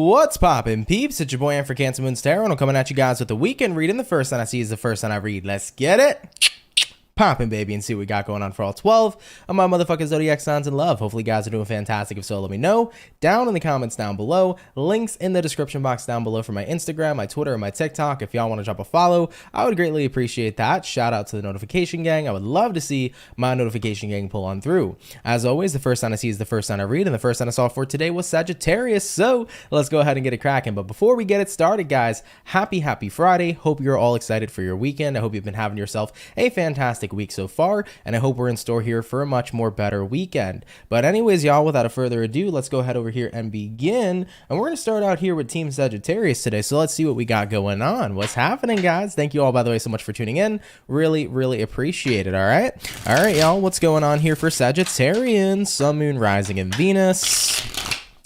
What's poppin', peeps? It's your boy for CancerMoonsTarot, and I'm coming at you guys with the weekend reading. The first sign I see is the first sign I read. Let's get it poppin', baby, and see what we got going on for all 12 of my motherfucking zodiac signs in love. Hopefully you guys are doing fantastic. If so, let me know down in the comments down below. Links in the description box down below for my Instagram, my Twitter, and my TikTok. If y'all want to drop a follow, I would greatly appreciate that. Shout out to the notification gang. I would love to see my notification gang pull on through. As always, the first sign I see is the first sign I read, and the first sign I saw for today was Sagittarius. So let's go ahead and get it cracking. But before we get it started, guys, happy Friday. Hope you're all excited for your weekend. I hope you've been having yourself a fantastic week so far, and I hope we're in store here for a much more better weekend. But anyways, y'all, without further ado, let's go ahead over here and begin. And we're going to start out here with Team Sagittarius today. So let's see what we got going on. What's happening, guys? Thank you all, by the way, so much for tuning in. Really appreciate it. All right, y'all, what's going on here for Sagittarians? Sun, Moon, Rising, and Venus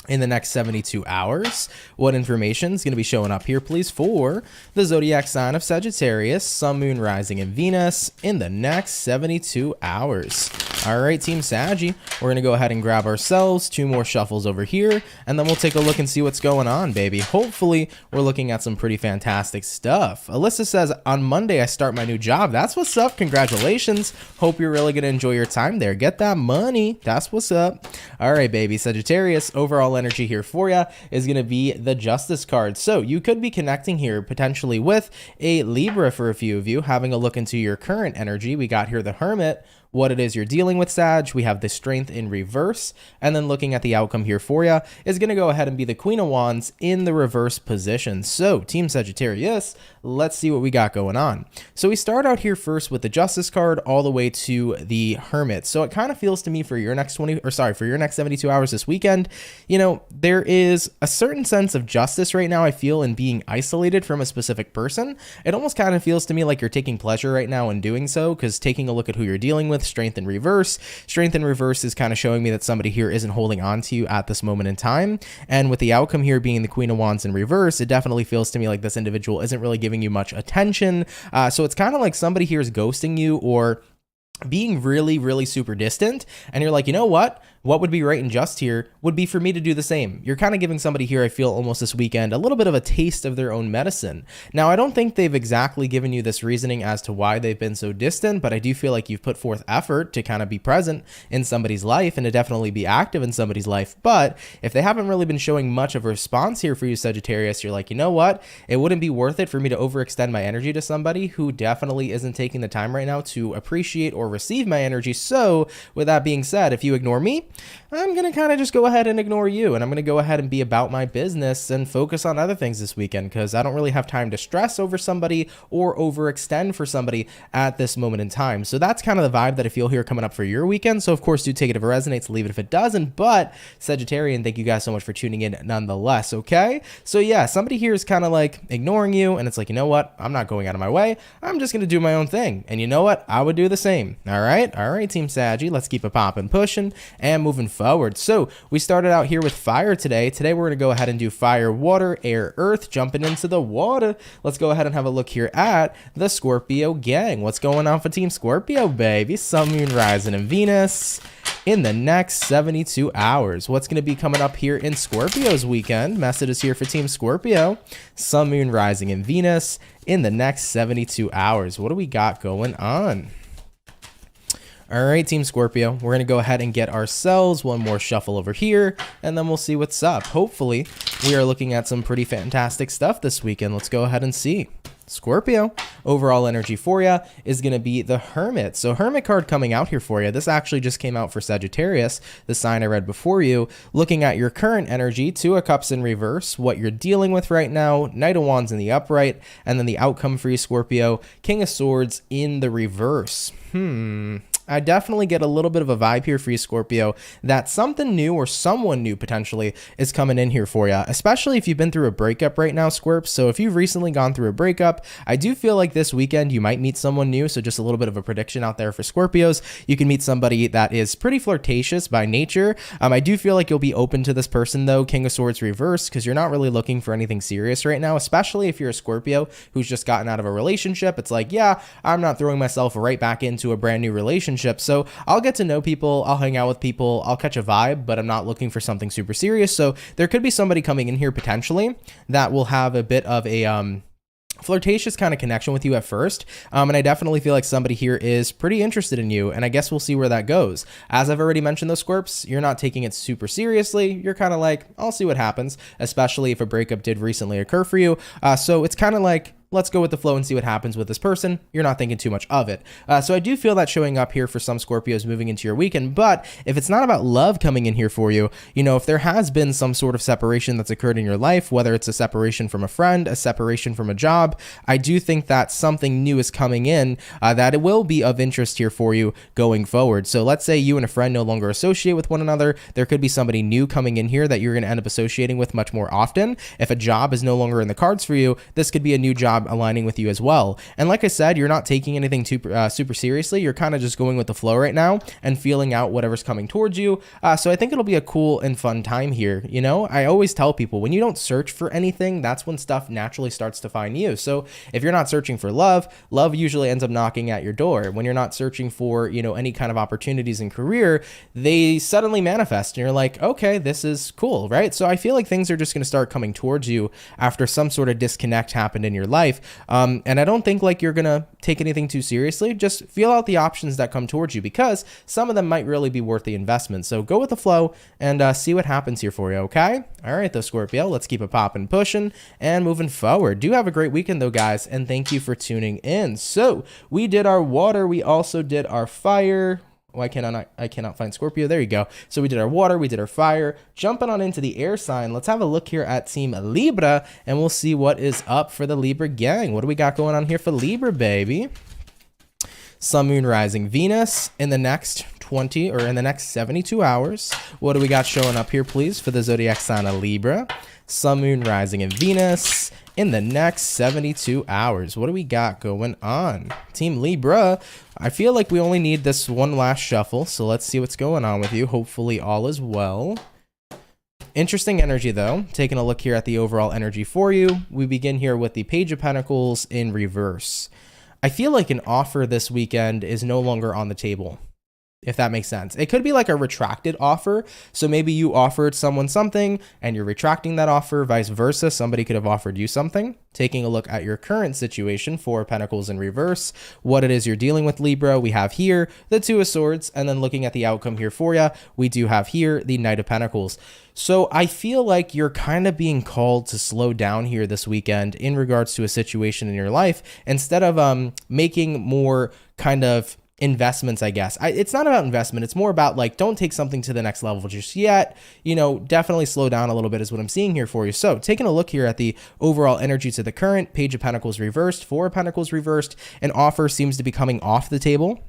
in the next 72 hours. What information is going to be showing up here, please, for the zodiac sign of Sagittarius, Sun, Moon, Rising, and Venus in the next 72 hours. All right, Team Saggy, we're going to go ahead and grab ourselves 2 more shuffles over here, and then we'll take a look and see what's going on, baby. Hopefully, we're looking at some pretty fantastic stuff. Alyssa says, on Monday, I start my new job. That's what's up. Congratulations. Hope you're really going to enjoy your time there. Get that money. That's what's up. All right, baby. Sagittarius, overall energy here for you is going to be the Justice card. So you could be connecting here potentially with a Libra for a few of you, having a look into your current energy. We got here the Hermit, what it is you're dealing with, Sag. We have the Strength in reverse, and then looking at the outcome here for you is going to go ahead and be the Queen of Wands in the reverse position. So Team Sagittarius, let's see what we got going on. So we start out here first with the Justice card all the way to the Hermit. So it kind of feels to me for your next 72 hours this weekend, you know, there is a certain sense of justice right now, I feel, in being isolated from a specific person. It almost kind of feels to me like you're taking pleasure right now in doing so, because taking a look at who you're dealing with, Strength in reverse is kind of showing me that somebody here isn't holding on to you at this moment in time. And with the outcome here being the Queen of Wands in reverse, it definitely feels to me like this individual isn't really giving you much attention. So it's kind of like somebody here is ghosting you or being really super distant, and you're like, you know what would be right and just here would be for me to do the same. You're kind of giving somebody here, I feel, almost this weekend, a little bit of a taste of their own medicine. Now, I don't think they've exactly given you this reasoning as to why they've been so distant, but I do feel like you've put forth effort to kind of be present in somebody's life and to definitely be active in somebody's life. But if they haven't really been showing much of a response here for you, Sagittarius, you're like, you know what? It wouldn't be worth it for me to overextend my energy to somebody who definitely isn't taking the time right now to appreciate or receive my energy. So with that being said, if you ignore me, I'm going to kind of just go ahead and ignore you, and I'm going to go ahead and be about my business and focus on other things this weekend, because I don't really have time to stress over somebody or overextend for somebody at this moment in time. So that's kind of the vibe that I feel here coming up for your weekend. So of course, do take it if it resonates, leave it if it doesn't. But Sagittarian, thank you guys so much for tuning in nonetheless, okay? So yeah, somebody here is kind of like ignoring you, and it's like, you know what? I'm not going out of my way. I'm just going to do my own thing. And you know what? I would do the same. All right, Team Saggy, let's keep it popping, pushing, and moving forward. So we started out here with fire today. Today we're going to go ahead and do fire, water, air, earth, jumping into the water. Let's go ahead and have a look here at the Scorpio gang. What's going on for Team Scorpio, baby? Sun, Moon, Rising, and Venus in the next 72 hours. What's going to be coming up here in Scorpio's weekend? Messages here for Team Scorpio, Sun, Moon, Rising, and Venus in the next 72 hours. What do we got going on? All right, Team Scorpio, we're going to go ahead and get ourselves one more shuffle over here, and then we'll see what's up. Hopefully, we are looking at some pretty fantastic stuff this weekend. Let's go ahead and see. Scorpio, overall energy for you is going to be the Hermit. So Hermit card coming out here for you. This actually just came out for Sagittarius, the sign I read before you. Looking at your current energy, 2 of Cups in reverse, what you're dealing with right now, Knight of Wands in the upright, and then the outcome for you, Scorpio, King of Swords in the reverse. I definitely get a little bit of a vibe here for you, Scorpio, that something new or someone new potentially is coming in here for you, especially if you've been through a breakup right now, Scorp. So if you've recently gone through a breakup, I do feel like this weekend you might meet someone new. So just a little bit of a prediction out there for Scorpios. You can meet somebody that is pretty flirtatious by nature. I do feel like you'll be open to this person though, King of Swords reverse, because you're not really looking for anything serious right now, especially if you're a Scorpio who's just gotten out of a relationship. It's like, yeah, I'm not throwing myself right back into a brand new relationship relationship. So I'll get to know people, I'll hang out with people, I'll catch a vibe, but I'm not looking for something super serious. So there could be somebody coming in here potentially that will have a bit of a flirtatious kind of connection with you at first, and I definitely feel like somebody here is pretty interested in you, and I guess we'll see where that goes. As I've already mentioned, those Scorps, you're not taking it super seriously. You're kind of like, I'll see what happens, especially if a breakup did recently occur for you. So it's kind of like, let's go with the flow and see what happens with this person. You're not thinking too much of it. So I do feel that showing up here for some Scorpios moving into your weekend. But if it's not about love coming in here for you, you know, if there has been some sort of separation that's occurred in your life, whether it's a separation from a friend, a separation from a job, I do think that something new is coming in that it will be of interest here for you going forward. So let's say you and a friend no longer associate with one another. There could be somebody new coming in here that you're going to end up associating with much more often. If a job is no longer in the cards for you, this could be a new job aligning with you as well. And like I said, you're not taking anything super seriously. You're kind of just going with the flow right now and feeling out whatever's coming towards you. So I think it'll be a cool and fun time here. You know, I always tell people when you don't search for anything, that's when stuff naturally starts to find you. So if you're not searching for love, love usually ends up knocking at your door. When you're not searching for, you know, any kind of opportunities in career, they suddenly manifest and you're like, okay, this is cool, right? So I feel like things are just going to start coming towards you after some sort of disconnect happened in your life. And I don't think like you're going to take anything too seriously. Just feel out the options that come towards you because some of them might really be worth the investment. So go with the flow and see what happens here for you, okay? All right, though, Scorpio, let's keep it popping, pushing, and moving forward. Do have a great weekend, though, guys, and thank you for tuning in. So we did our water. We also did our fire. Oh, I cannot find Scorpio. There you go. So we did our water, we did our fire. Jumping on into the air sign, let's have a look here at Team Libra, and we'll see what is up for the Libra gang. What do we got going on here for Libra, baby? Sun, Moon, Rising, Venus in the next 72 hours. What do we got showing up here, please, for the zodiac sign of Libra? Sun, Moon, Rising, and Venus in the next 72 hours. What do we got going on? Team Libra, I feel like we only need this one last shuffle, so let's see what's going on with you. Hopefully all is well. Interesting energy, though. Taking a look here at the overall energy for you. We begin here with the Page of Pentacles in reverse. I feel like an offer this weekend is no longer on the table, if that makes sense. It could be like a retracted offer. So maybe you offered someone something and you're retracting that offer, vice versa. Somebody could have offered you something. Taking a look at your current situation, Four of Pentacles in reverse, what it is you're dealing with, Libra. We have here the Two of Swords, and then looking at the outcome here for you, we do have here the Knight of Pentacles. So I feel like you're kind of being called to slow down here this weekend in regards to a situation in your life, instead of making more kind of investments, I guess. It's not about investment. It's more about like, don't take something to the next level just yet. You know, definitely slow down a little bit is what I'm seeing here for you. So taking a look here at the overall energy to the current, Page of Pentacles reversed, Four of Pentacles reversed, an offer seems to be coming off the table.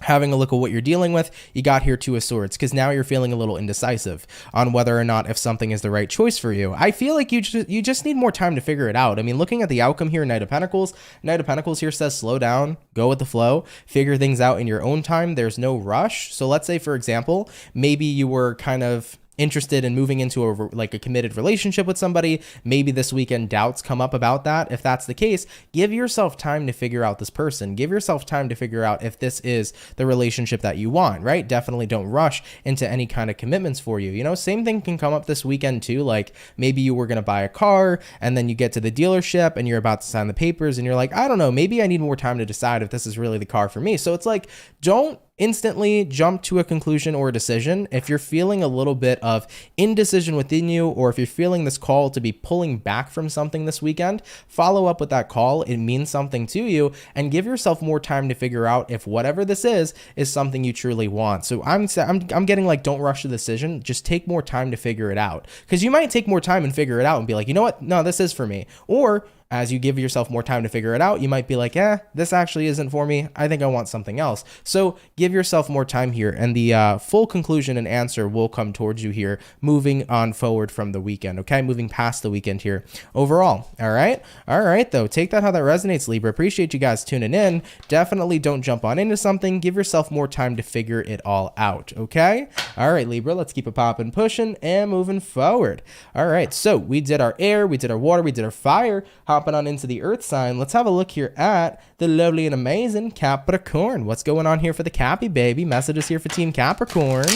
Having a look at what you're dealing with, you got here Two of Swords, because now you're feeling a little indecisive on whether or not if something is the right choice for you. I feel like you just need more time to figure it out. I mean, looking at the outcome here, Knight of Pentacles here says slow down, go with the flow, figure things out in your own time. There's no rush. So let's say, for example, maybe you were kind of interested in moving into a committed relationship with somebody. Maybe this weekend doubts come up about that. If that's the case, give yourself time to figure out this person. Give yourself time to figure out if this is the relationship that you want, right? Definitely don't rush into any kind of commitments for you. You know, same thing can come up this weekend too. Like maybe you were going to buy a car and then you get to the dealership and you're about to sign the papers and you're like, I don't know, maybe I need more time to decide if this is really the car for me. So it's like, don't instantly jump to a conclusion or a decision. If you're feeling a little bit of indecision within you, or if you're feeling this call to be pulling back from something this weekend, follow up with that call. It means something to you, and give yourself more time to figure out if whatever this is something you truly want. So I'm getting like, don't rush the decision. Just take more time to figure it out, because you might take more time and figure it out and be like, you know what? No, this is for me. Or as you give yourself more time to figure it out, you might be like, this actually isn't for me. I think I want something else. So give yourself more time here, and the full conclusion and answer will come towards you here, moving on forward from the weekend, okay? Moving past the weekend here overall, all right? All right, though. Take that how that resonates, Libra. Appreciate you guys tuning in. Definitely don't jump on into something. Give yourself more time to figure it all out, okay? All right, Libra, let's keep it popping, pushing, and moving forward. All right, so we did our air, we did our water, we did our fire. How hopping on into the Earth sign, let's have a look here at the lovely and amazing Capricorn. What's going on here for the Cappy, baby? Messages here for Team Capricorn.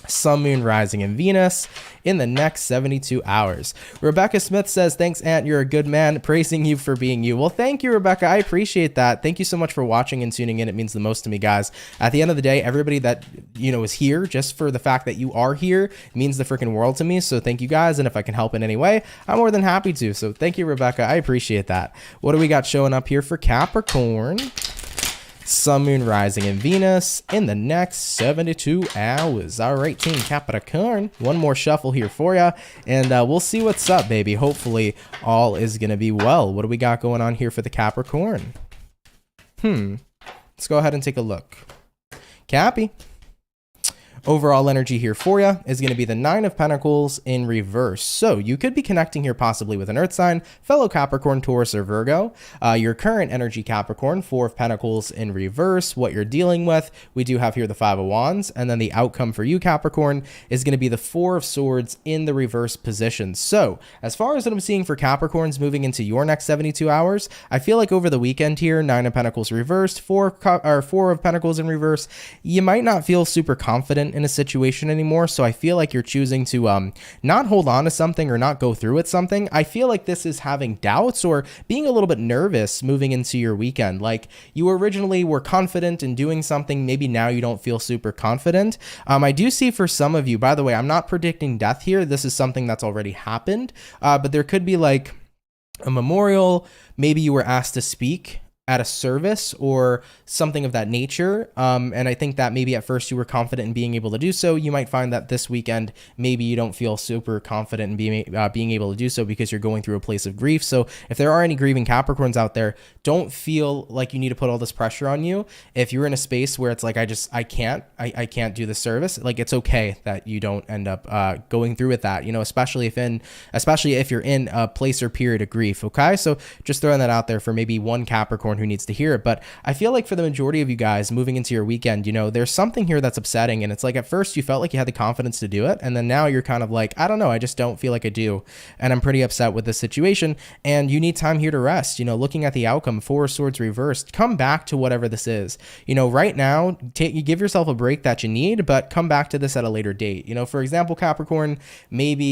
Sun, Moon, Rising, and Venus in the next 72 hours. Rebecca Smith says, thanks, Aunt. You're a good man. Praising you for being you. Well, thank you, Rebecca. I appreciate that. Thank you so much for watching and tuning in. It means the most to me, guys. At the end of the day, everybody that, you know, is here, just for the fact that you are here, means the freaking world to me. So thank you, guys. And if I can help in any way, I'm more than happy to. So thank you, Rebecca. I appreciate that. What do we got showing up here for Capricorn? Sun, Moon, Rising, and Venus in the next 72 hours. All right, Team Capricorn, one more shuffle here for you, and we'll see what's up, baby. Hopefully, all is going to be well. What do we got going on here for the Capricorn? Let's go ahead and take a look. Cappy. Overall energy here for you is going to be the Nine of Pentacles in reverse. So you could be connecting here possibly with an earth sign, fellow Capricorn, Taurus, or Virgo. Your current energy, Capricorn, Four of Pentacles in reverse. What you're dealing with, we do have here the Five of Wands. And then the outcome for you, Capricorn, is going to be the Four of Swords in the reverse position. So as far as what I'm seeing for Capricorns moving into your next 72 hours, I feel like over the weekend here, Nine of Pentacles reversed, Four of Pentacles in reverse, you might not feel super confident in a situation anymore. So I feel like you're choosing to not hold on to something or not go through with something. I feel like this is having doubts or being a little bit nervous moving into your weekend. Like you originally were confident in doing something, maybe now you don't feel super confident. I do see for some of you, by the way, I'm not predicting death here. This is something that's already happened, but there could be like a memorial. Maybe you were asked to speak at a service or something of that nature. And I think that maybe at first you were confident in being able to do so. You might find that this weekend, maybe you don't feel super confident in being able to do so because you're going through a place of grief. So if there are any grieving Capricorns out there, don't feel like you need to put all this pressure on you. If you're in a space where it's like, I can't do the service, like it's okay that you don't end up going through with that, you know, especially if you're in a place or period of grief. Okay. So just throwing that out there for maybe one Capricorn who needs to hear it. But I feel like for the majority of you guys moving into your weekend, you know, there's something here that's upsetting. And it's like, at first you felt like you had the confidence to do it. And then now you're kind of like, I don't know, I just don't feel like I do. And I'm pretty upset with this situation. And you need time here to rest, you know, looking at the outcome, Four of Swords reversed, come back to whatever this is, you know, right now, you give yourself a break that you need, but come back to this at a later date. You know, for example, Capricorn, maybe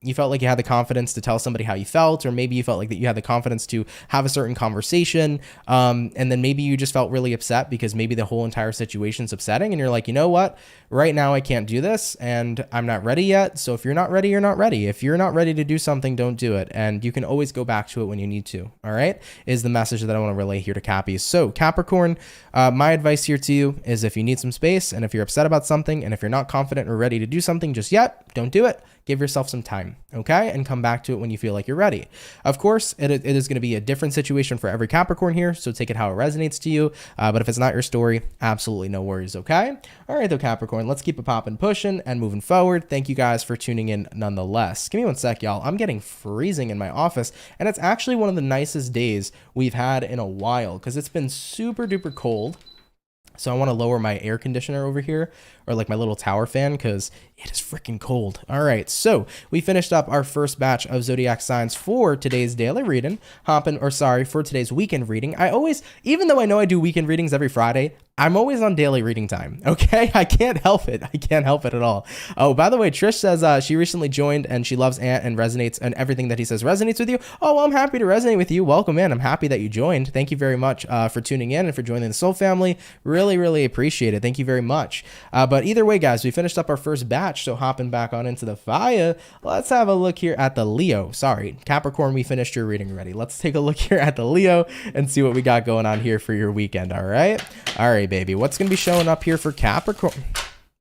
you felt like you had the confidence to tell somebody how you felt, or maybe you felt like that you had the confidence to have a certain conversation. And then maybe you just felt really upset because maybe the whole entire situation's upsetting and you're like, you know what, right now I can't do this and I'm not ready yet. So if you're not ready, you're not ready. If you're not ready to do something, don't do it. And you can always go back to it when you need to. All right, is the message that I want to relay here to Cappies. So Capricorn, my advice here to you is if you need some space and if you're upset about something and if you're not confident or ready to do something just yet, don't do it. Give yourself some time, okay? And come back to it when you feel like you're ready. Of course, it is going to be a different situation for every Capricorn here, so take it how it resonates to you. But if it's not your story, absolutely no worries, okay? All right, though, Capricorn, let's keep it popping, pushing, and moving forward. Thank you guys for tuning in nonetheless. Give me one sec, y'all. I'm getting freezing in my office, and it's actually one of the nicest days we've had in a while because it's been super duper cold. So I want to lower my air conditioner over here, or like my little tower fan, because it is freaking cold. All right, so we finished up our first batch of zodiac signs for today's daily reading, for today's weekend reading. I always, even though I know I do weekend readings every Friday, I'm always on daily reading time, okay? I can't help it. I can't help it at all. Oh, by the way, Trish says she recently joined and she loves Ant and resonates, and everything that he says resonates with you. Oh, well, I'm happy to resonate with you. Welcome in. I'm happy that you joined. Thank you very much for tuning in and for joining the Soul family. Really, really appreciate it. Thank you very much. But either way, guys, we finished up our first batch, so hopping back on into the fire, let's have a look here at the Leo. Sorry, Capricorn, we finished your reading already. Let's take a look here at the Leo and see what we got going on here for your weekend, all right? All right, baby, what's going to be showing up here for Capricorn?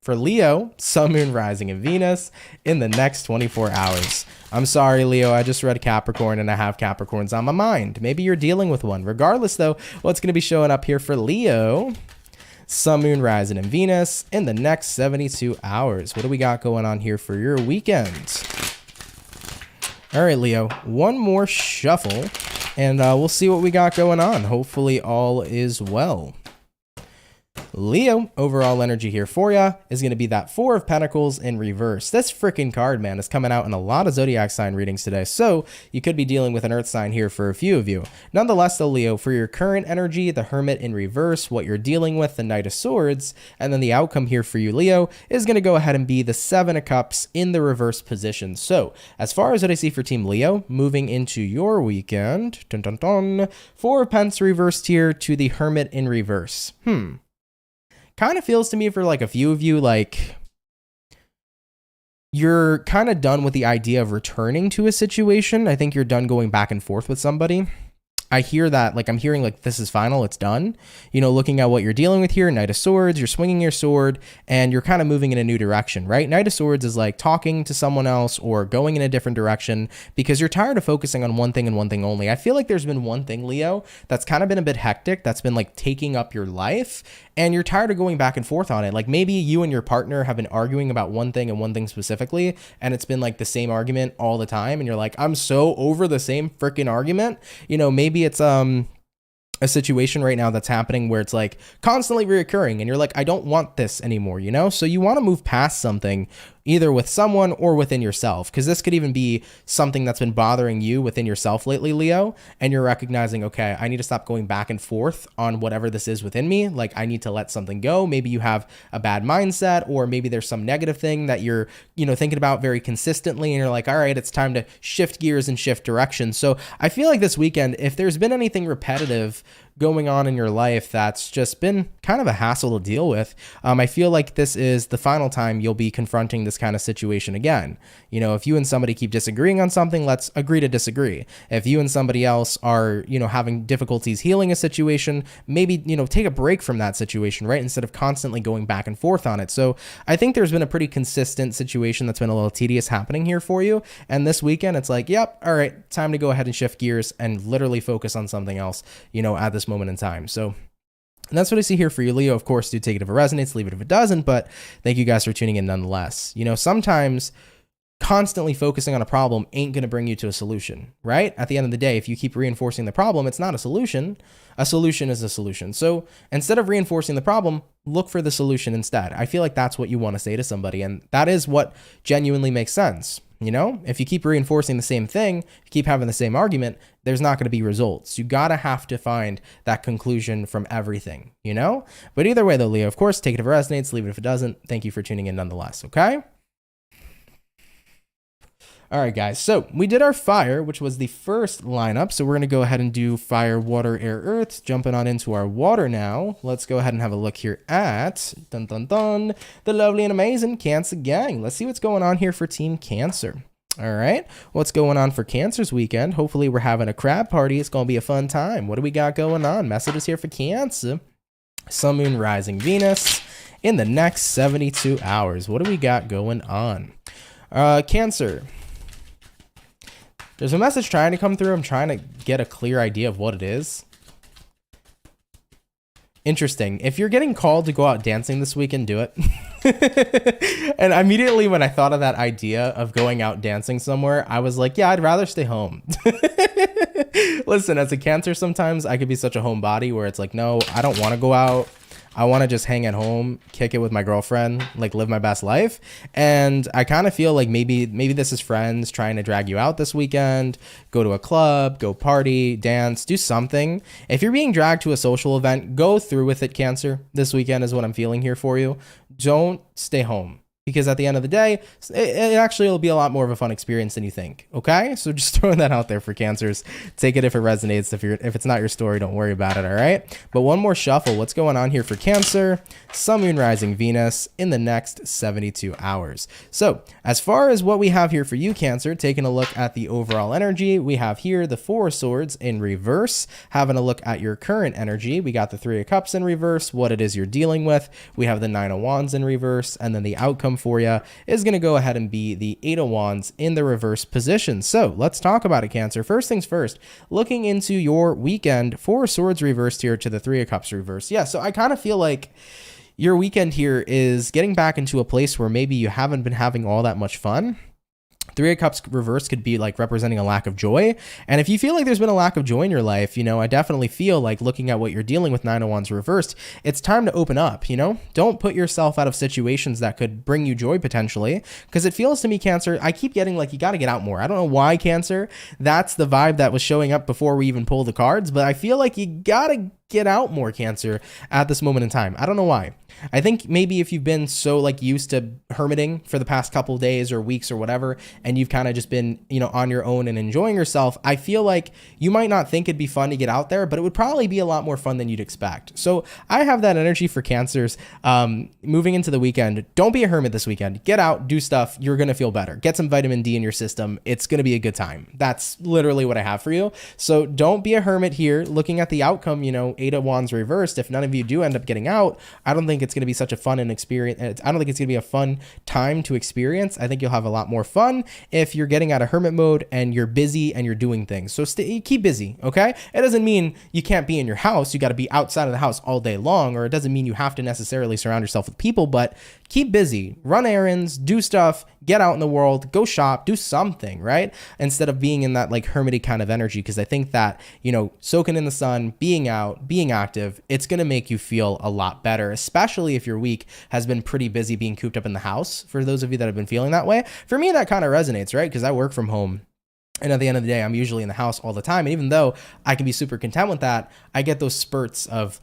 For Leo, Sun, Moon, Rising, and Venus in the next 24 hours. I'm sorry, Leo, I just read Capricorn and I have Capricorns on my mind. Maybe you're dealing with one. Regardless, though, what's going to be showing up here for Leo? Sun, Moon, Rising, and Venus in the next 72 hours. What do we got going on here for your weekend? All right, Leo, one more shuffle, and we'll see what we got going on. Hopefully all is well. Leo, overall energy here for ya is going to be that Four of Pentacles in reverse. This freaking card, man, is coming out in a lot of zodiac sign readings today, so you could be dealing with an earth sign here for a few of you. Nonetheless, though, Leo, for your current energy, the Hermit in reverse, what you're dealing with, the Knight of Swords, and then the outcome here for you, Leo, is going to go ahead and be the Seven of Cups in the reverse position. So, as far as what I see for Team Leo, moving into your weekend, dun dun dun, Four of Pentacles reversed here to the Hermit in reverse. Kind of feels to me for like a few of you like you're kind of done with the idea of returning to a situation. I think you're done going back and forth with somebody. I hear that, like I'm hearing like this is final, it's done. You know, looking at what you're dealing with here, Knight of Swords, you're swinging your sword and you're kind of moving in a new direction, right? Knight of Swords is like talking to someone else or going in a different direction because you're tired of focusing on one thing and one thing only. I feel like there's been one thing, Leo, that's kind of been a bit hectic, that's been like taking up your life and you're tired of going back and forth on it. Like maybe you and your partner have been arguing about one thing and one thing specifically, and it's been like the same argument all the time. And you're like, I'm so over the same freaking argument. You know, maybe it's a situation right now that's happening where it's like constantly reoccurring and you're like, I don't want this anymore, you know? So you want to move past something either with someone or within yourself, because this could even be something that's been bothering you within yourself lately, Leo, and you're recognizing, okay, I need to stop going back and forth on whatever this is within me. Like I need to let something go. Maybe you have a bad mindset, or maybe there's some negative thing that you're, you know, thinking about very consistently and you're like, all right, it's time to shift gears and shift direction. So I feel like this weekend, if there's been anything repetitive going on in your life that's just been kind of a hassle to deal with, I feel like this is the final time you'll be confronting this kind of situation again. You know, if you and somebody keep disagreeing on something, let's agree to disagree. If you and somebody else are, you know, having difficulties healing a situation, maybe, you know, take a break from that situation, right? Instead of constantly going back and forth on it. So I think there's been a pretty consistent situation that's been a little tedious happening here for you. And this weekend, it's like, yep, all right, time to go ahead and shift gears and literally focus on something else, you know, at this moment in time. So and that's what I see here for you, Leo. Of course, do take it if it resonates, leave it if it doesn't, but thank you guys for tuning in nonetheless. You know, sometimes constantly focusing on a problem ain't going to bring you to a solution, right? At the end of the day, if you keep reinforcing the problem, it's not a solution. A solution is a solution. So instead of reinforcing the problem, look for the solution instead. I feel like that's what you want to say to somebody, and that is what genuinely makes sense. You know, if you keep reinforcing the same thing, you keep having the same argument, there's not going to be results. You got to have to find that conclusion from everything, you know? But either way though, Leo, of course, take it if it resonates, leave it if it doesn't. Thank you for tuning in nonetheless, okay? All right, guys, so we did our fire, which was the first lineup. So we're going to go ahead and do fire, water, air, earth. Jumping on into our water now. Let's go ahead and have a look here at, dun, dun, dun, the lovely and amazing Cancer gang. Let's see what's going on here for Team Cancer. All right, what's going on for Cancer's weekend? Hopefully we're having a crab party. It's going to be a fun time. What do we got going on? Messages here for Cancer. Sun, Moon, Rising, Venus in the next 72 hours. What do we got going on? Cancer. There's a message trying to come through. I'm trying to get a clear idea of what it is. Interesting. If you're getting called to go out dancing this weekend, do it. And immediately when I thought of that idea of going out dancing somewhere, I was like, yeah, I'd rather stay home. Listen, as a Cancer, sometimes I could be such a homebody where it's like, no, I don't want to go out. I want to just hang at home, kick it with my girlfriend, like live my best life. And I kind of feel like maybe this is friends trying to drag you out this weekend, go to a club, go party, dance, do something. If you're being dragged to a social event, go through with it, Cancer. This weekend is what I'm feeling here for you. Don't stay home. Because at the end of the day, it actually will be a lot more of a fun experience than you think. Okay, so just throwing that out there for Cancers. Take it if it resonates. If it's not your story, don't worry about it. All right. But one more shuffle. What's going on here for Cancer? Sun, Moon, Rising, Venus in the next 72 hours. So as far as what we have here for you, Cancer, taking a look at the overall energy, we have here the Four of Swords in reverse. Having a look at your current energy, we got the Three of Cups in reverse. What it is you're dealing with. We have the Nine of Wands in reverse, and then the outcome for you is going to go ahead and be the Eight of Wands in the reverse position. So let's talk about it, Cancer. First things first, looking into your weekend, Four of Swords reversed here to the Three of Cups reversed. Yeah, so I kind of feel like your weekend here is getting back into a place where maybe you haven't been having all that much fun Three of Cups reversed could be like representing a lack of joy. And if you feel like there's been a lack of joy in your life, you know, I definitely feel like looking at what you're dealing with, Nine of Wands reversed, it's time to open up, you know? Don't put yourself out of situations that could bring you joy potentially, because it feels to me, Cancer, I keep getting like you got to get out more. I don't know why, Cancer. That's the vibe that was showing up before we even pulled the cards, but I feel like you got to get out more, Cancer, at this moment in time. I don't know why. I think maybe if you've been so like used to hermiting for the past couple of days or weeks or whatever, and you've kind of just been, you know, on your own and enjoying yourself, I feel like you might not think it'd be fun to get out there, but it would probably be a lot more fun than you'd expect. So I have that energy for Cancers moving into the weekend. Don't be a hermit this weekend. Get out, do stuff. You're going to feel better. Get some vitamin D in your system. It's going to be a good time. That's literally what I have for you. So don't be a hermit here. Looking at the outcome, you know, Eight of Wands reversed. If none of you do end up getting out, I don't think it's going to be such a fun and experience. I don't think it's going to be a fun time to experience. I think you'll have a lot more fun if you're getting out of hermit mode and you're busy and you're doing things. So keep busy, okay? It doesn't mean you can't be in your house. You got to be outside of the house all day long, or it doesn't mean you have to necessarily surround yourself with people, but keep busy, run errands, do stuff, get out in the world, go shop, do something, right? Instead of being in that like hermity kind of energy, because I think that, you know, soaking in the sun, being out, being active, it's going to make you feel a lot better, especially if your week has been pretty busy being cooped up in the house. For those of you that have been feeling that way, for me, that kind of resonates, right? Because I work from home. And at the end of the day, I'm usually in the house all the time. And even though I can be super content with that, I get those spurts of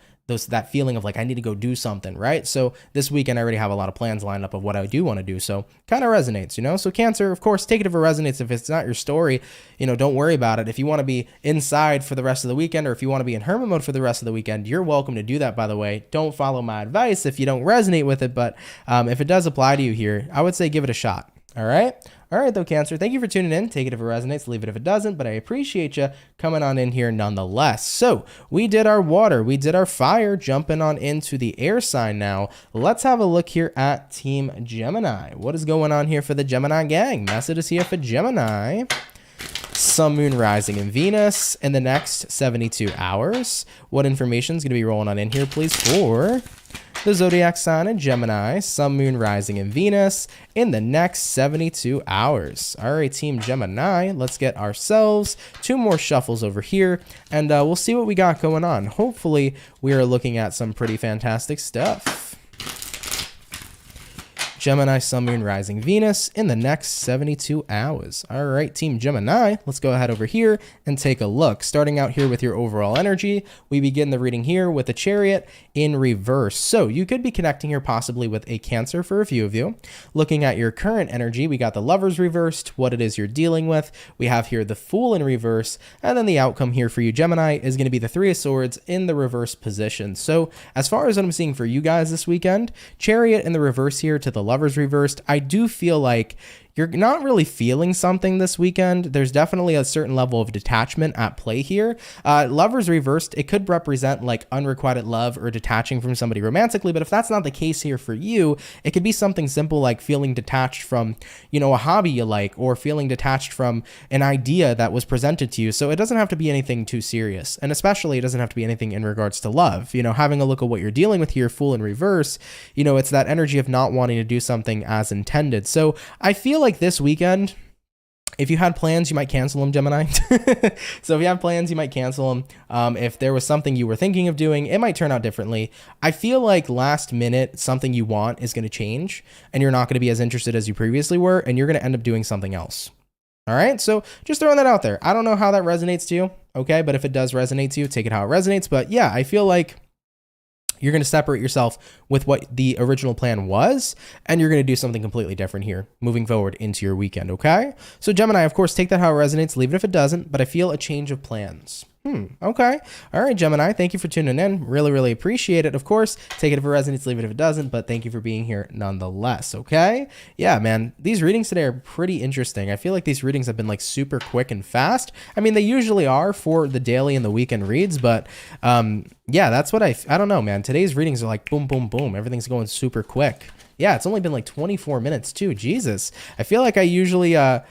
that feeling of like, I need to go do something, right? So this weekend, I already have a lot of plans lined up of what I do want to do. So kind of resonates, you know? So Cancer, of course, take it if it resonates. If it's not your story, you know, don't worry about it. If you want to be inside for the rest of the weekend, or if you want to be in hermit mode for the rest of the weekend, you're welcome to do that, by the way. Don't follow my advice if you don't resonate with it. But if it does apply to you here, I would say give it a shot. All right. All right, though, Cancer, thank you for tuning in. Take it if it resonates, leave it if it doesn't, but I appreciate you coming on in here nonetheless. So we did our water, we did our fire, jumping on into the air sign now. Let's have a look here at Team Gemini. What is going on here for the Gemini gang? Messages here for Gemini. Sun, Moon, Rising, and Venus in the next 72 hours. What information is going to be rolling on in here, please, for the zodiac sign of Gemini, Sun, Moon, Rising, and Venus in the next 72 hours. All right, Team Gemini, let's get ourselves two more shuffles over here, and we'll see what we got going on. Hopefully, we are looking at some pretty fantastic stuff. Gemini, Sun, Moon, Rising, Venus in the next 72 hours. All right, Team Gemini, let's go ahead over here and take a look. Starting out here with your overall energy, we begin the reading here with the Chariot in reverse. So you could be connecting here possibly with a Cancer for a few of you. Looking at your current energy, we got the Lovers reversed, what it is you're dealing with. We have here the Fool in reverse, and then the outcome here for you, Gemini, is going to be the Three of Swords in the reverse position. So as far as what I'm seeing for you guys this weekend, Chariot in the reverse here to the Lovers reversed, I do feel like you're not really feeling something this weekend. There's definitely a certain level of detachment at play here. Lovers reversed, it could represent like unrequited love or detaching from somebody romantically, but if that's not the case here for you, it could be something simple like feeling detached from, you know, a hobby you like, or feeling detached from an idea that was presented to you. So it doesn't have to be anything too serious, and especially it doesn't have to be anything in regards to love. You know, having a look at what you're dealing with here, Fool in reverse, you know, it's that energy of not wanting to do something as intended. So I feel like this weekend, if you had plans, you might cancel them, Gemini. So if you have plans, you might cancel them. If there was something you were thinking of doing, it might turn out differently. I feel like last minute, something you want is going to change, and you're not going to be as interested as you previously were, and you're going to end up doing something else. All right, so just throwing that out there. I don't know how that resonates to you, okay? But if it does resonate to you, take it how it resonates. But yeah, I feel like you're going to separate yourself with what the original plan was, and you're going to do something completely different here moving forward into your weekend, okay? So Gemini, of course, take that how it resonates, leave it if it doesn't, but I feel a change of plans. Okay. All right, Gemini, thank you for tuning in. Really, really appreciate it. Of course, take it if it resonates, leave it if it doesn't, but thank you for being here nonetheless, okay? Yeah, man, these readings today are pretty interesting. I feel like these readings have been like super quick and fast. I mean, they usually are for the daily and the weekend reads, but yeah, that's what I don't know, man. Today's readings are like boom, boom, boom. Everything's going super quick. Yeah, it's only been like 24 minutes too. Jesus. I feel like I usually I'm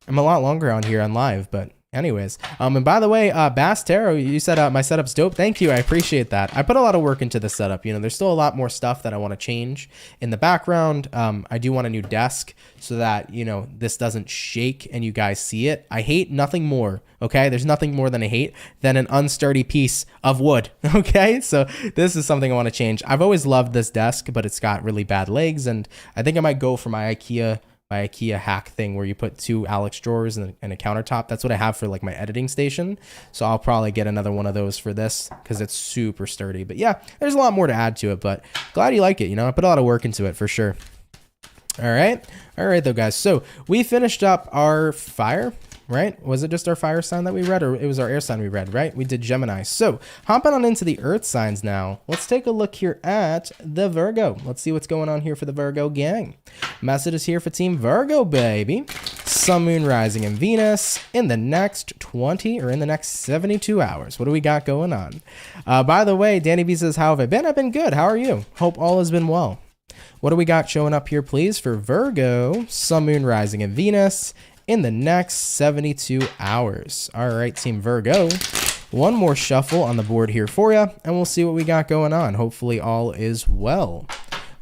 a lot longer on here on live, but Anyways, and by the way, Bass Tarot, you said my setup's dope. Thank you. I appreciate that. I put a lot of work into the setup. You know, there's still a lot more stuff that I want to change in the background. I do want a new desk so that, you know, this doesn't shake and you guys see it. I hate nothing more. Okay. There's nothing more than I hate than an unsturdy piece of wood. Okay. So this is something I want to change. I've always loved this desk, but it's got really bad legs. And I think I might go for my IKEA hack thing where you put 2 Alex drawers and a countertop. That's what I have for like my editing station. So I'll probably get another one of those for this because it's super sturdy. But yeah, there's a lot more to add to it, but glad you like it. You know, I put a lot of work into it for sure. All right though, guys. So we finished up our fire, right? Was it just our fire sign that we read, or it was our air sign we read, right? We did Gemini. So hopping on into the earth signs now, let's take a look here at the Virgo. Let's see what's going on here for the Virgo gang. Message is here for Team Virgo, baby. Sun, Moon, Rising, and Venus in the next 72 hours. What do we got going on? By the way, Danny B says, how have I been? I've been good. How are you? Hope all has been well. What do we got showing up here, please, for Virgo, Sun, Moon, Rising, and Venus in the next 72 hours? All right, Team Virgo, one more shuffle on the board here for you, and we'll see what we got going on. Hopefully all is well.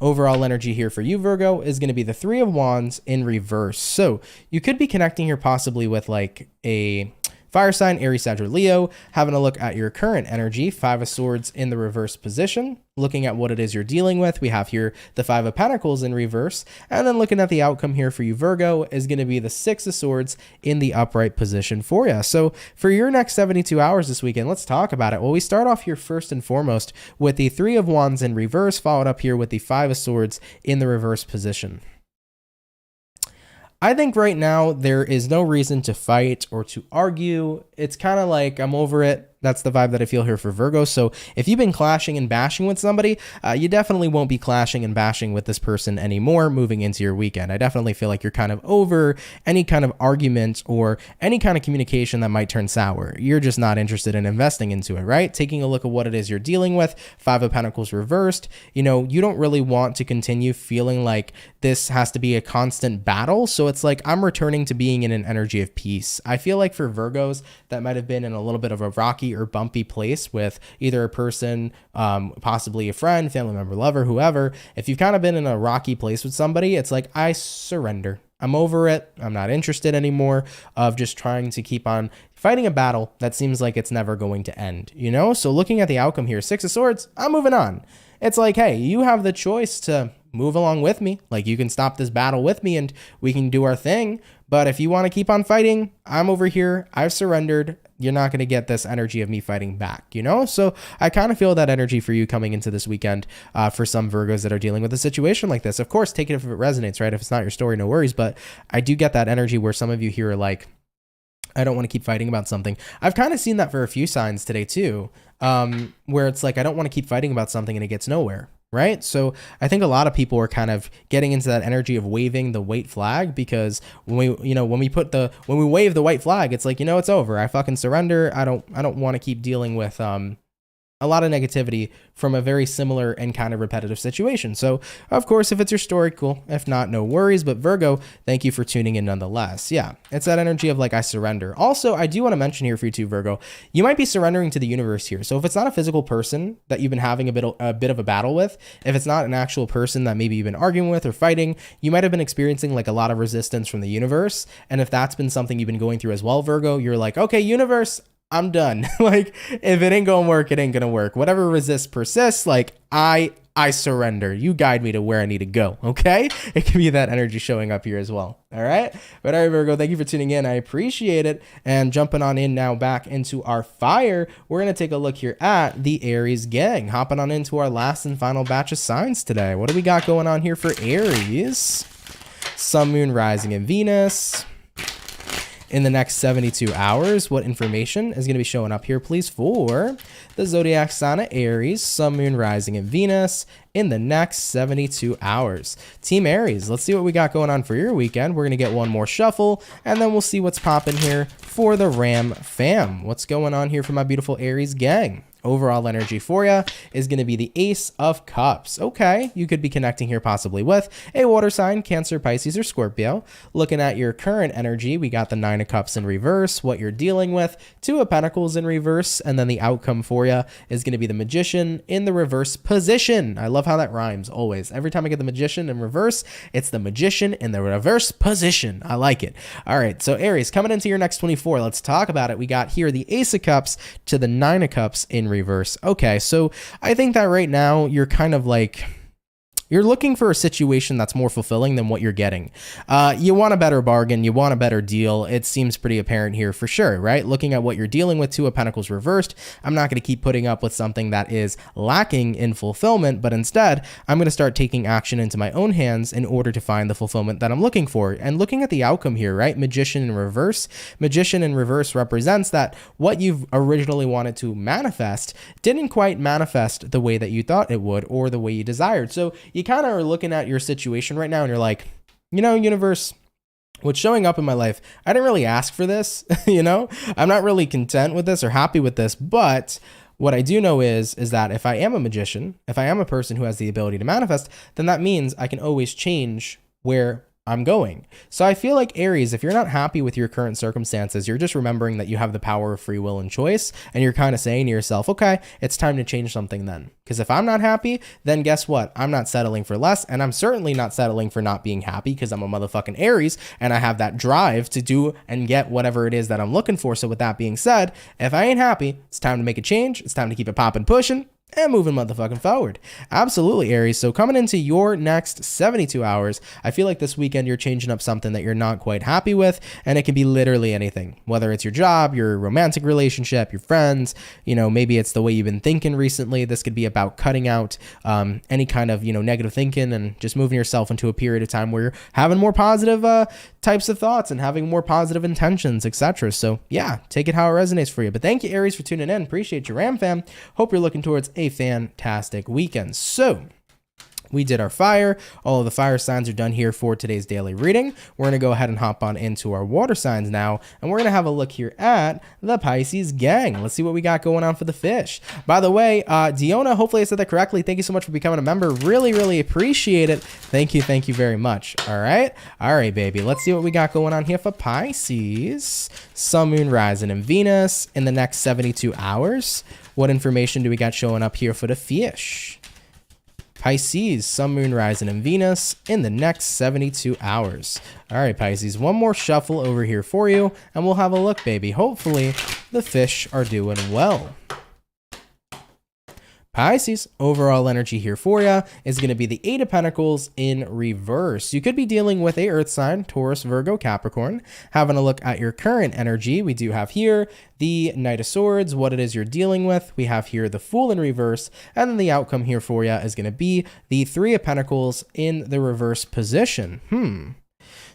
Overall energy here for you, Virgo, is going to be the 3 of Wands in reverse. So you could be connecting here possibly with like a fire sign, Aries, Sag, or Leo, having a look at your current energy, 5 of Swords in the reverse position, looking at what it is you're dealing with. We have here the 5 of Pentacles in reverse, and then looking at the outcome here for you, Virgo, is going to be the 6 of Swords in the upright position for you. So for your next 72 hours this weekend, let's talk about it. Well, we start off here first and foremost with the 3 of Wands in reverse, followed up here with the 5 of Swords in the reverse position. I think right now there is no reason to fight or to argue. It's kind of like I'm over it. That's the vibe that I feel here for Virgo. So if you've been clashing and bashing with somebody, you definitely won't be clashing and bashing with this person anymore moving into your weekend. I definitely feel like you're kind of over any kind of argument or any kind of communication that might turn sour. You're just not interested in investing into it, right? Taking a look at what it is you're dealing with, 5 of Pentacles reversed. You know, you don't really want to continue feeling like this has to be a constant battle. So it's like I'm returning to being in an energy of peace. I feel like for Virgos, that might have been in a little bit of a rocky or bumpy place with either a person, possibly a friend, family member, lover, whoever. If you've kind of been in a rocky place with somebody, it's like, I surrender. I'm over it. I'm not interested anymore of just trying to keep on fighting a battle that seems like it's never going to end, you know? So looking at the outcome here, 6 of Swords, I'm moving on. It's like, hey, you have the choice to move along with me. Like, you can stop this battle with me and we can do our thing. But if you want to keep on fighting, I'm over here. I've surrendered. You're not going to get this energy of me fighting back, you know? So I kind of feel that energy for you coming into this weekend for some Virgos that are dealing with a situation like this. Of course, take it if it resonates, right? If it's not your story, no worries. But I do get that energy where some of you here are like, I don't want to keep fighting about something. I've kind of seen that for a few signs today too, where it's like, I don't want to keep fighting about something and it gets nowhere. Right. So I think a lot of people are kind of getting into that energy of waving the white flag, because when we wave the white flag, it's like, you know, it's over. I fucking surrender. I don't want to keep dealing with a lot of negativity from a very similar and kind of repetitive situation. So of course, if it's your story, cool. If not, no worries. But Virgo, thank you for tuning in nonetheless. Yeah, it's that energy of like, I surrender. Also, I do want to mention here for you too, Virgo, you might be surrendering to the universe here. So if it's not a physical person that you've been having a bit of a battle with, if it's not an actual person that maybe you've been arguing with or fighting, you might have been experiencing like a lot of resistance from the universe. And if that's been something you've been going through as well, Virgo, you're like, okay, universe, I'm done. Like, if it ain't gonna work, it ain't gonna work. Whatever resists persists. Like, I surrender. You guide me to where I need to go. Okay. It can be that energy showing up here as well. All right. But all right, Virgo, thank you for tuning in. I appreciate it. And jumping on in now back into our fire, we're going to take a look here at the Aries gang. Hopping on into our last and final batch of signs today. What do we got going on here for Aries? Sun, Moon, Rising, and Venus. In the next 72 hours, what information is going to be showing up here, please, for the zodiac sign of Aries, Sun, Moon, Rising, and Venus in the next 72 hours. Team Aries, let's see what we got going on for your weekend. We're going to get one more shuffle, and then we'll see what's popping here for the Ram fam. What's going on here for my beautiful Aries gang? Overall energy for you is going to be the Ace of Cups. Okay, you could be connecting here possibly with a water sign, Cancer, Pisces, or Scorpio. Looking at your current energy, we got the Nine of Cups in reverse, what you're dealing with, Two of Pentacles in reverse, and then the outcome for you is going to be the Magician in the reverse position. I love how that rhymes always. Every time I get the Magician in reverse, it's the Magician in the reverse position. I like it. All right, so Aries, coming into your next 24, let's talk about it. We got here the Ace of Cups to the Nine of Cups in reverse. Okay, so I think that right now you're kind of like, you're looking for a situation that's more fulfilling than what you're getting. You want a better bargain. You want a better deal. It seems pretty apparent here for sure, right? Looking at what you're dealing with, Two of Pentacles reversed, I'm not going to keep putting up with something that is lacking in fulfillment, but instead, I'm going to start taking action into my own hands in order to find the fulfillment that I'm looking for. And looking at the outcome here, right? Magician in reverse. Magician in reverse represents that what you've originally wanted to manifest didn't quite manifest the way that you thought it would or the way you desired. So you kind of are looking at your situation right now and you're like, you know, universe, what's showing up in my life, I didn't really ask for this, you know, I'm not really content with this or happy with this, but what I do know is that if I am a magician, if I am a person who has the ability to manifest, then that means I can always change where I'm going. So I feel like Aries, if you're not happy with your current circumstances, you're just remembering that you have the power of free will and choice. And you're kind of saying to yourself, okay, it's time to change something then. Because if I'm not happy, then guess what? I'm not settling for less. And I'm certainly not settling for not being happy because I'm a motherfucking Aries and I have that drive to do and get whatever it is that I'm looking for. So with that being said, if I ain't happy, it's time to make a change. It's time to keep it popping, pushing, and moving motherfucking forward. Absolutely, Aries. So coming into your next 72 hours, I feel like this weekend you're changing up something that you're not quite happy with, and it can be literally anything, whether it's your job, your romantic relationship, your friends, you know, maybe it's the way you've been thinking recently. This could be about cutting out any kind of, you know, negative thinking and just moving yourself into a period of time where you're having more positive types of thoughts and having more positive intentions, etc. So yeah, take it how it resonates for you. But thank you, Aries, for tuning in. Appreciate you, Ram fam. Hope you're looking towards a fantastic weekend. So we did our fire. All of the fire signs are done here for today's daily reading. We're going to go ahead and hop on into our water signs now, and we're going to have a look here at the Pisces gang. Let's see what we got going on for the fish. By the way, Diona, hopefully I said that correctly. Thank you so much for becoming a member. Really, really appreciate it. Thank you very much. All right, baby. Let's see what we got going on here for Pisces. Sun, Moon, Rising, and Venus in the next 72 hours. What information do we got showing up here for the fish? Pisces, Sun, Moon, Rising, and Venus in the next 72 hours. All right, Pisces, one more shuffle over here for you, and we'll have a look, baby. Hopefully, the fish are doing well. Pisces, overall energy here for you is going to be the Eight of Pentacles in reverse. You could be dealing with a earth sign, Taurus, Virgo, Capricorn. Having a look at your current energy, we do have here the Knight of Swords, what it is you're dealing with. We have here the Fool in reverse, and then the outcome here for you is going to be the Three of Pentacles in the reverse position.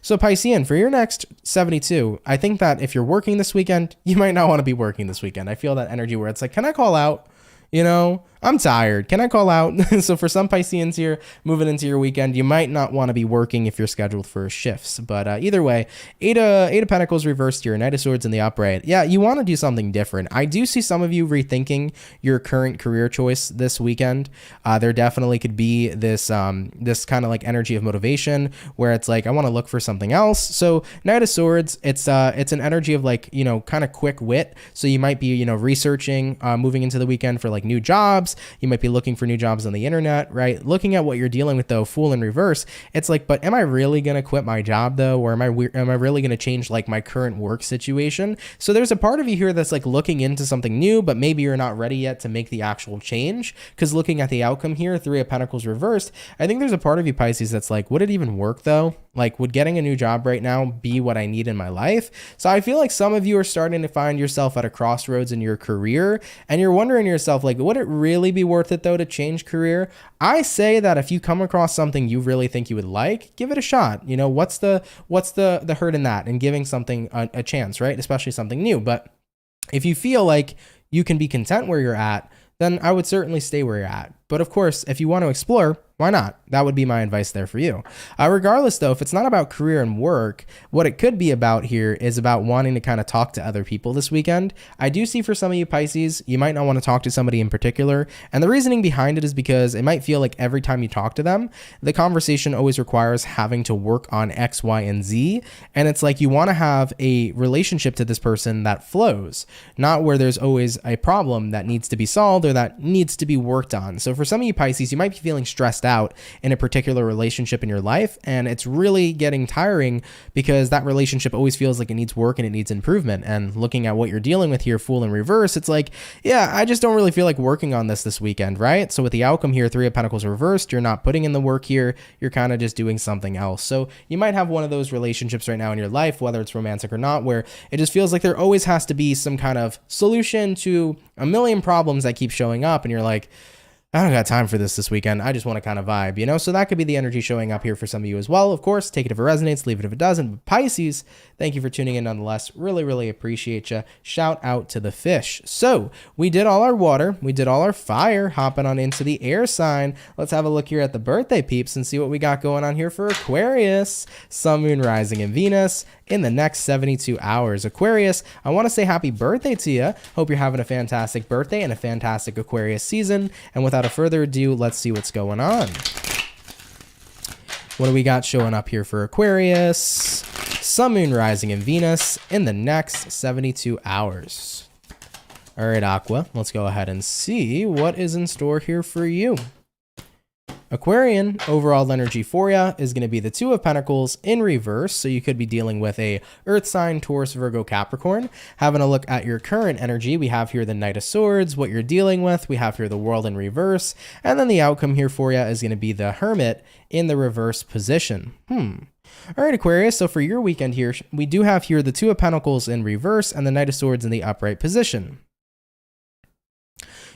So Piscean, for your next 72, I think that if you're working this weekend, you might not want to be working this weekend. I feel that energy where it's like, can I call out? You know, I'm tired. Can I call out? So for some Pisceans here, moving into your weekend, you might not want to be working if you're scheduled for shifts. But either way, Eight of Pentacles reversed here, Knight of Swords in the upright. Yeah, you want to do something different. I do see some of you rethinking your current career choice this weekend. There definitely could be this this kind of like energy of motivation where it's like, I want to look for something else. So Knight of Swords, it's an energy of like, you know, kind of quick wit. So you might be, you know, researching, moving into the weekend for like new jobs. You might be looking for new jobs on the internet, right? Looking at what you're dealing with though, Fool in reverse, it's like, but am I really going to quit my job though? Or am I really going to change like my current work situation? So there's a part of you here that's like looking into something new, but maybe you're not ready yet to make the actual change. Because looking at the outcome here, Three of Pentacles reversed, I think there's a part of you, Pisces, that's like, would it even work though? Like, would getting a new job right now be what I need in my life? So I feel like some of you are starting to find yourself at a crossroads in your career, and you're wondering to yourself, like, would it really be worth it though to change career? I say that if you come across something you really think you would like, give it a shot. You know, what's the hurt in that and giving something a chance, right? Especially something new. But if you feel like you can be content where you're at, then I would certainly stay where you're at. But of course, if you want to explore, why not? That would be my advice there for you. Regardless, though, if it's not about career and work, what it could be about here is about wanting to kind of talk to other people this weekend. I do see for some of you Pisces, you might not want to talk to somebody in particular. And the reasoning behind it is because it might feel like every time you talk to them, the conversation always requires having to work on X, Y, and Z. And it's like you want to have a relationship to this person that flows, not where there's always a problem that needs to be solved or that needs to be worked on. So for some of you Pisces, you might be feeling stressed out in a particular relationship in your life, and it's really getting tiring because that relationship always feels like it needs work and it needs improvement. And looking at what you're dealing with here, Fool in reverse, it's like, yeah, I just don't really feel like working on this weekend, right? So with the outcome here, Three of Pentacles reversed, you're not putting in the work here, you're kind of just doing something else. So you might have one of those relationships right now in your life, whether it's romantic or not, where it just feels like there always has to be some kind of solution to a million problems that keep showing up, and you're like, I don't got time for this weekend. I just want to kind of vibe, you know? So that could be the energy showing up here for some of you as well. Of course, take it if it resonates, leave it if it doesn't. But Pisces, thank you for tuning in nonetheless. Really, really appreciate you. Shout out to the fish. So we did all our water. We did all our fire, hopping on into the air sign. Let's have a look here at the birthday peeps and see what we got going on here for Aquarius. Sun, Moon, Rising, and Venus in the next 72 hours. Aquarius, I want to say happy birthday to you. Hope you're having a fantastic birthday and a fantastic Aquarius season. And without further ado, let's see what's going on. What do we got showing up here for Aquarius? Sun, Moon, Rising, and Venus in the next 72 hours. All right, Aqua, let's go ahead and see what is in store here for you. Aquarian, overall energy for you is going to be the Two of Pentacles in reverse. So you could be dealing with a Earth sign, Taurus, Virgo, Capricorn. Having a look at your current energy, we have here the Knight of Swords, what you're dealing with. We have here the World in reverse. And then the outcome here for you is going to be the Hermit in the reverse position. All right, Aquarius, so for your weekend here, we do have here the Two of Pentacles in reverse and the Knight of Swords in the upright position.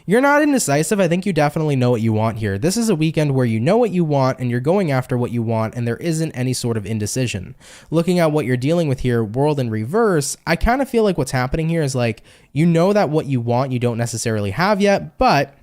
You're not indecisive. I think you definitely know what you want here. This is a weekend where you know what you want and you're going after what you want, and there isn't any sort of indecision. Looking at what you're dealing with here, World in reverse, I kind of feel like what's happening here is like, you know that what you want you don't necessarily have yet, but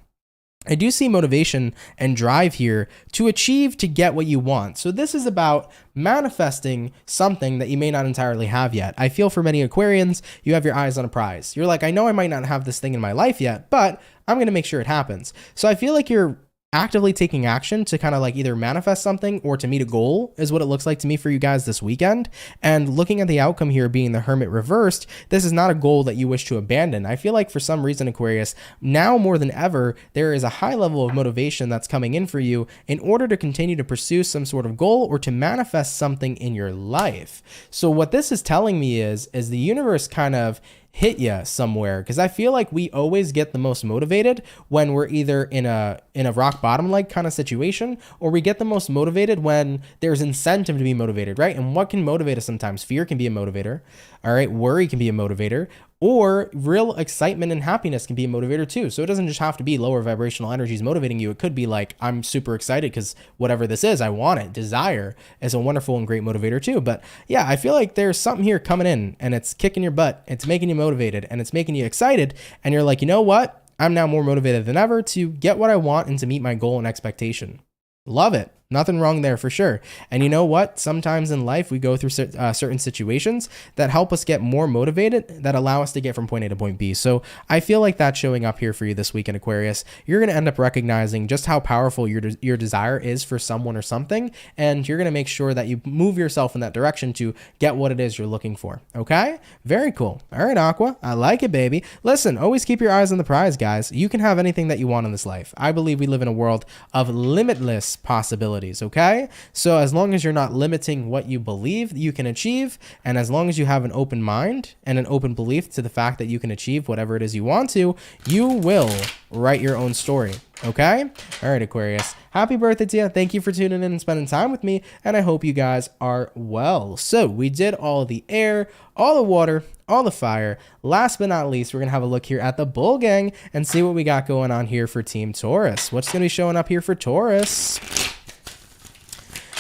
I do see motivation and drive here to achieve, to get what you want. So this is about manifesting something that you may not entirely have yet. I feel for many Aquarians, you have your eyes on a prize. You're like, I know I might not have this thing in my life yet, but I'm going to make sure it happens. So I feel like you're actively taking action to kind of like either manifest something or to meet a goal is what it looks like to me for you guys this weekend. And looking at the outcome here being the Hermit reversed, this is not a goal that you wish to abandon. I feel like for some reason, Aquarius, now more than ever, there is a high level of motivation that's coming in for you in order to continue to pursue some sort of goal or to manifest something in your life. So what this is telling me is the universe kind of hit you somewhere, because I feel like we always get the most motivated when we're either in a rock bottom like kind of situation, or we get the most motivated when there's incentive to be motivated, right? And what can motivate us sometimes? Fear can be a motivator. All right, worry can be a motivator, or real excitement and happiness can be a motivator too. So it doesn't just have to be lower vibrational energies motivating you. It could be like, I'm super excited because whatever this is, I want it. Desire is a wonderful and great motivator too. But yeah, I feel like there's something here coming in and it's kicking your butt. It's making you motivated and it's making you excited. And you're like, you know what? I'm now more motivated than ever to get what I want and to meet my goal and expectation. Love it. Nothing wrong there for sure. And you know what? Sometimes in life, we go through certain situations that help us get more motivated, that allow us to get from point A to point B. So I feel like that's showing up here for you this weekend, Aquarius. You're going to end up recognizing just how powerful your desire is for someone or something. And you're going to make sure that you move yourself in that direction to get what it is you're looking for. Okay? Very cool. All right, Aqua. I like it, baby. Listen, always keep your eyes on the prize, guys. You can have anything that you want in this life. I believe we live in a world of limitless possibilities. Okay, so as long as you're not limiting what you believe you can achieve, and as long as you have an open mind and an open belief to the fact that you can achieve whatever it is you want to, you will write your own story. Okay, all right, Aquarius, happy birthday to you. Thank you for tuning in and spending time with me, and I hope you guys are well. So we did all the air, all the water, all the fire. Last but not least, we're gonna have a look here at the Bull Gang and see what we got going on here for Team Taurus. What's gonna be showing up here for Taurus?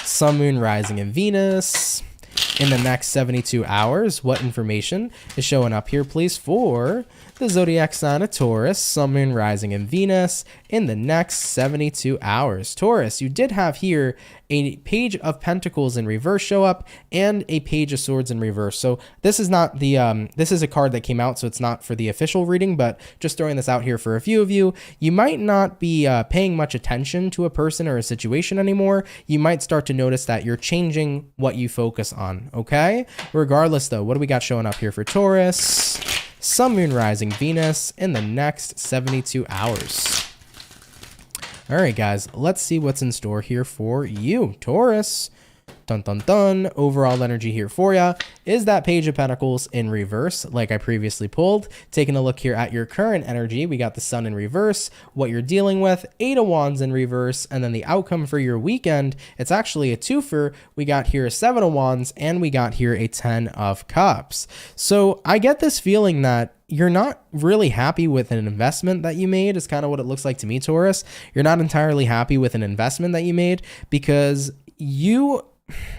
Sun, Moon, Rising, and Venus in the next 72 hours. What information is showing up here, please, for the zodiac sign of Taurus, Sun, Moon, Rising, and Venus in the next 72 hours? Taurus, you did have here a Page of Pentacles in reverse show up and a Page of Swords in reverse. So this is not the this is a card that came out, so it's not for the official reading, but just throwing this out here for a few of you. You might not be paying much attention to a person or a situation anymore. You might start to notice that you're changing what you focus on, okay? Regardless though, what do we got showing up here for Taurus? Sun, Moon, Rising, Venus in the next 72 hours. All right, guys, let's see what's in store here for you, Taurus. Dun, dun, dun. Overall energy here for you is that Page of Pentacles in reverse, like I previously pulled. Taking a look here at your current energy, we got the Sun in reverse, what you're dealing with, 8 of Wands in reverse, and then the outcome for your weekend, it's actually a twofer. We got here a 7 of Wands, and we got here a 10 of Cups. So I get this feeling that you're not really happy with an investment that you made, is kind of what it looks like to me, Taurus. You're not entirely happy with an investment that you made because you...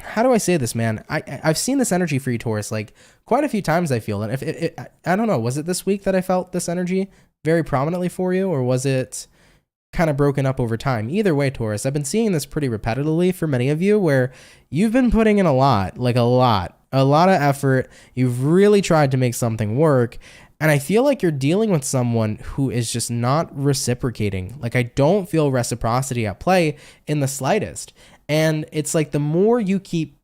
How do I say this, man? I've seen this energy for you, Taurus, like quite a few times, I feel. And if I don't know, was it this week that I felt this energy very prominently for you, or was it kind of broken up over time? Either way, Taurus, I've been seeing this pretty repetitively for many of you, where you've been putting in a lot of effort. You've really tried to make something work. And I feel like you're dealing with someone who is just not reciprocating. Like, I don't feel reciprocity at play in the slightest. And it's like the more you keep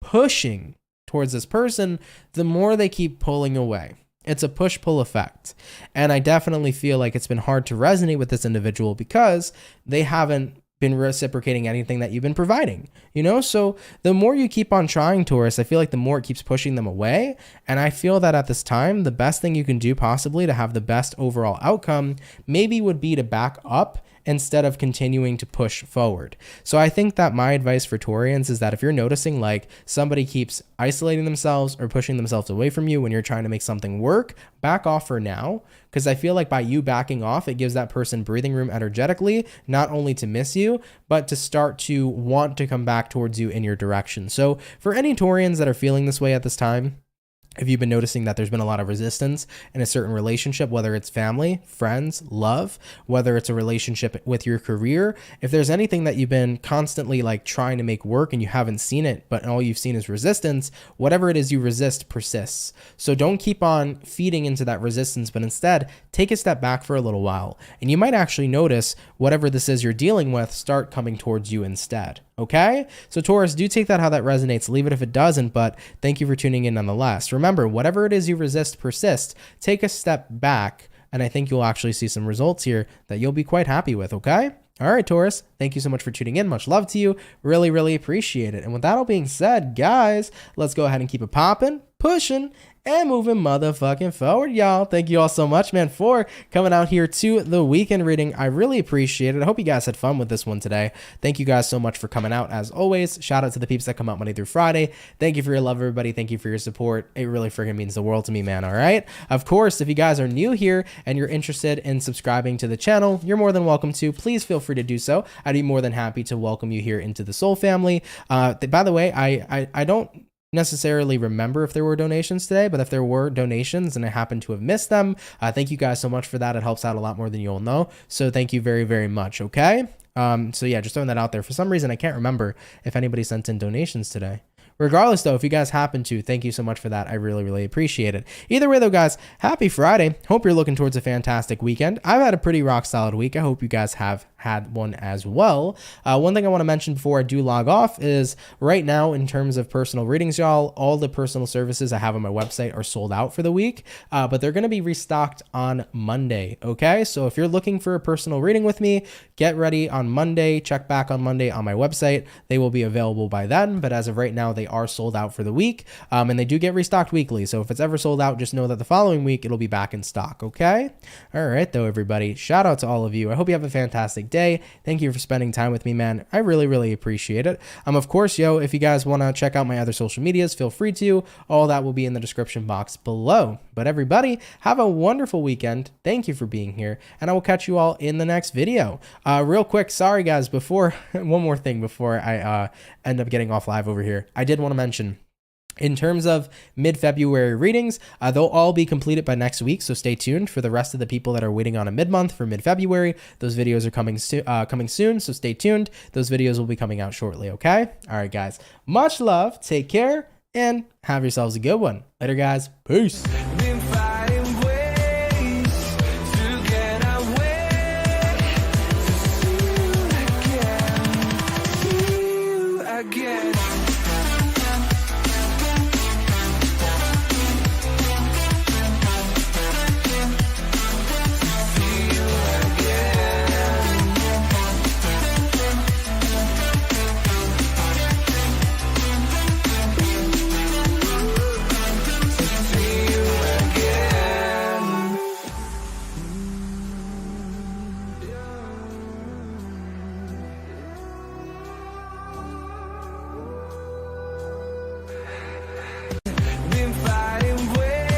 pushing towards this person, the more they keep pulling away. It's a push-pull effect. And I definitely feel like it's been hard to resonate with this individual because they haven't been reciprocating anything that you've been providing, you know? So the more you keep on trying, Taurus, I feel like the more it keeps pushing them away. And I feel that at this time, the best thing you can do possibly to have the best overall outcome maybe would be to back up instead of continuing to push forward. So I think that my advice for Taurians is that if you're noticing like somebody keeps isolating themselves or pushing themselves away from you when you're trying to make something work, back off for now. Because I feel like by you backing off, it gives that person breathing room energetically, not only to miss you, but to start to want to come back towards you in your direction. So for any Taurians that are feeling this way at this time, if you've been noticing that there's been a lot of resistance in a certain relationship, whether it's family, friends, love, whether it's a relationship with your career, if there's anything that you've been constantly like trying to make work and you haven't seen it, but all you've seen is resistance, whatever it is you resist persists. So don't keep on feeding into that resistance, but instead take a step back for a little while. And you might actually notice whatever this is you're dealing with start coming towards you instead. Okay? So Taurus, do take that how that resonates. Leave it if it doesn't, but thank you for tuning in nonetheless. Remember, whatever it is you resist persists. Take a step back, and I think you'll actually see some results here that you'll be quite happy with, okay? All right, Taurus, thank you so much for tuning in. Much love to you. Really, really appreciate it. And with that all being said, guys, let's go ahead and keep it popping, pushing, and moving motherfucking forward, y'all. Thank you all so much, man, for coming out here to the weekend reading. I really appreciate it. I hope you guys had fun with this one today. Thank you guys so much for coming out. As always, shout out to the peeps that come out Monday through Friday. Thank you for your love, everybody. Thank you for your support. It really friggin' means the world to me, man. All right. Of course, if you guys are new here and you're interested in subscribing to the channel, you're more than welcome to. Please feel free to do so. I'd be more than happy to welcome you here into the Soul family. By the way, I don't necessarily remember if there were donations today, but if there were donations and I happen to have missed them, thank you guys so much for that. It helps out a lot more than you'll know. So thank you very, very much. Okay. So yeah, just throwing that out there. For some reason, I can't remember if anybody sent in donations today. Regardless, though, if you guys happen to, thank you so much for that. I really, really appreciate it. Either way, though, guys, happy Friday. Hope you're looking towards a fantastic weekend. I've had a pretty rock solid week. I hope you guys have had one as well. One thing I want to mention before I do log off is right now, in terms of personal readings, y'all, all the personal services I have on my website are sold out for the week, but they're going to be restocked on Monday. Okay. So if you're looking for a personal reading with me, get ready on Monday. Check back on Monday on my website. They will be available by then, but as of right now, they are sold out for the week, and they do get restocked weekly. So if it's ever sold out, just know that the following week it'll be back in stock. Okay. All right, though, everybody. Shout out to all of you. I hope you have a fantastic day. Thank you for spending time with me, man. I really, really appreciate it. Of course, if you guys want to check out my other social medias, feel free to. All that will be in the description box below. But everybody, have a wonderful weekend. Thank you for being here, and I will catch you all in the next video. Real quick, sorry guys, before one more thing before I end up getting off live over here. I did want to mention In terms of mid-February readings, they'll all be completed by next week, so stay tuned. For the rest of the people that are waiting on a mid-month for mid-February, those videos are coming soon, so stay tuned. Those videos will be coming out shortly, okay? All right, guys. Much love, take care, and have yourselves a good one. Later, guys. Peace.